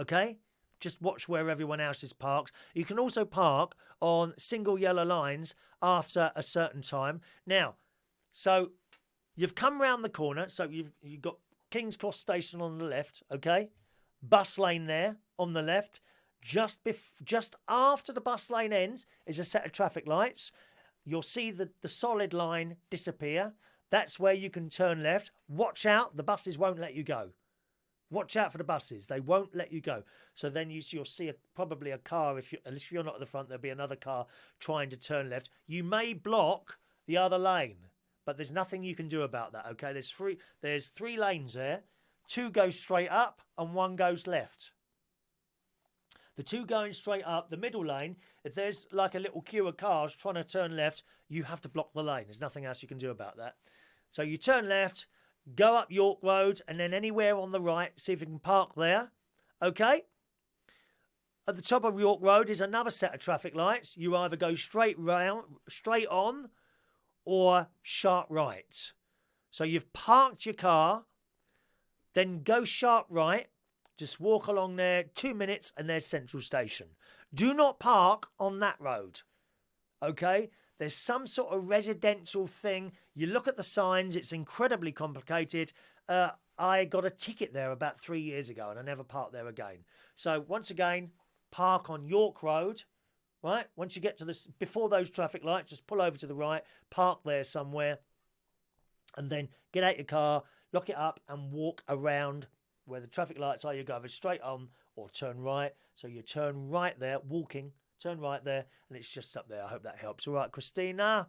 Okay? just watch where everyone else is parked. You can also park on single yellow lines after a certain time. Now, so you've come round the corner, so you've got King's Cross Station on the left, okay? Bus lane there on the left. Just after the bus lane ends is a set of traffic lights. You'll see the solid line disappear. That's where you can turn left. Watch out, the buses won't let you go. Watch out for the buses. They won't let you go. So then you'll see probably a car. If you're not at the front, there'll be another car trying to turn left. You may block the other lane, but there's nothing you can do about that, okay? There's three lanes there. 2 go straight up and 1 goes left. The 2 going straight up, the middle lane, if there's like a little queue of cars trying to turn left, you have to block the lane. There's nothing else you can do about that. So you turn left, go up York Road, and then anywhere on the right, see if you can park there. Okay? At the top of York Road is another set of traffic lights. You either go straight on, or sharp right. So you've parked your car, then go sharp right. Just walk along there, 2 minutes, and there's Central Station. Do not park on that road, okay? There's some sort of residential thing. You look at the signs, it's incredibly complicated. I got a ticket there about 3 years ago, and I never parked there again. So, once again, park on York Road, right? Once you get to before those traffic lights, just pull over to the right, park there somewhere, and then get out your car, lock it up, and walk around where the traffic lights are. You go either straight on or turn right. So you turn right there, walking, turn right there, and it's just up there. I hope that helps. All right, Christina,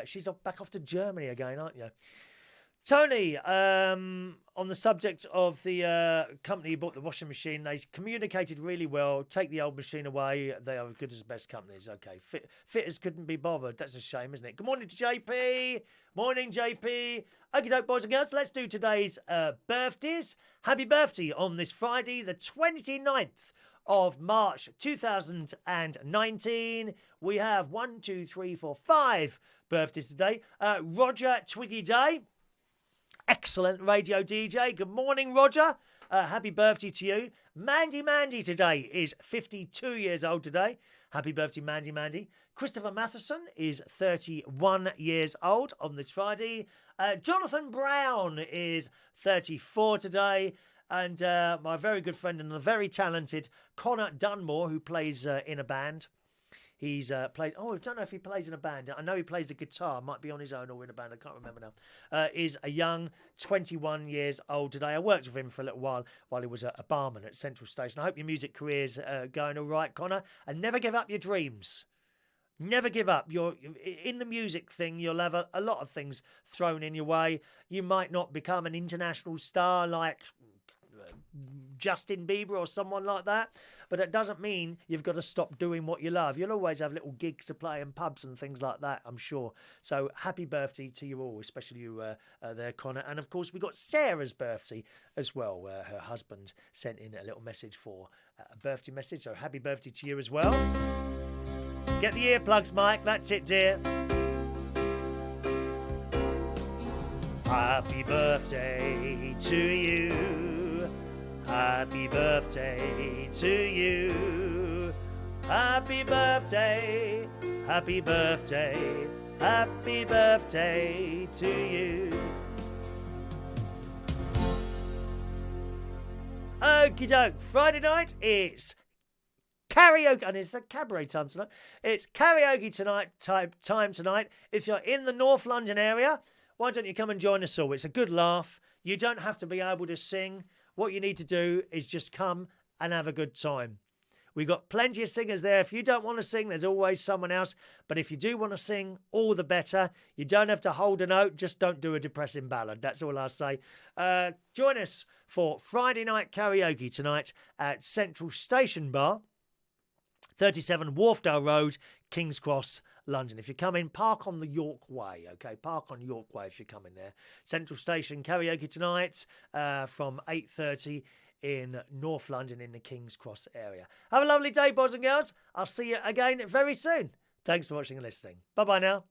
she's back off to Germany again, aren't you? Tony, on the subject of the company who bought the washing machine, they communicated really well. Take the old machine away. They are as good as the best companies. Okay, fitters couldn't be bothered. That's a shame, isn't it? Good morning to JP. Morning, JP. Okie doke, boys and girls. Let's do today's birthdays. Happy birthday on this Friday, the 29th of March 2019. We have 1, 2, 3, 4, 5 birthdays today. Roger Twiggy Day. Excellent radio DJ. Good morning, Roger. Happy birthday to you. Mandy today is 52 years old today. Happy birthday, Mandy. Christopher Matheson is 31 years old on this Friday. Jonathan Brown is 34 today. And my very good friend and the very talented Conor Dunmore, who plays in a band. He's played. Oh, I don't know if he plays in a band. I know he plays the guitar. Might be on his own or in a band. I can't remember now. Is a young 21 years old today. I worked with him for a little while he was a barman at Central Station. I hope your music career's going all right, Conor. And never give up your dreams. Never give up. You're in the music thing. You'll have a lot of things thrown in your way. You might not become an international star like Justin Bieber or someone like that, but it doesn't mean you've got to stop doing what you love. You'll always have little gigs to play in pubs and things like that, I'm sure. So happy birthday to you all, especially you there, Conor. And of course, we got Sarah's birthday as well, where her husband sent in a little message for a birthday message. So happy birthday to you as well. Get the earplugs, Mike. That's it, dear. Happy birthday to you. Happy birthday to you. Happy birthday. Happy birthday. Happy birthday to you. Okie doke. Friday night, it's karaoke, and it's a cabaret time tonight. It's karaoke time tonight. If you're in the North London area, why don't you come and join us all? It's a good laugh. You don't have to be able to sing. What you need to do is just come and have a good time. We've got plenty of singers there. If you don't want to sing, there's always someone else. But if you do want to sing, all the better. You don't have to hold a note. Just don't do a depressing ballad. That's all I'll say. Join us for Friday night karaoke tonight at Central Station Bar, 37 Wharfdale Road, King's Cross, London. If you come in, park on the York Way, okay? Park on York Way if you're coming there. Central Station karaoke tonight from 8:30 in North London in the King's Cross area. Have a lovely day, boys and girls. I'll see you again very soon. Thanks for watching and listening. Bye-bye now.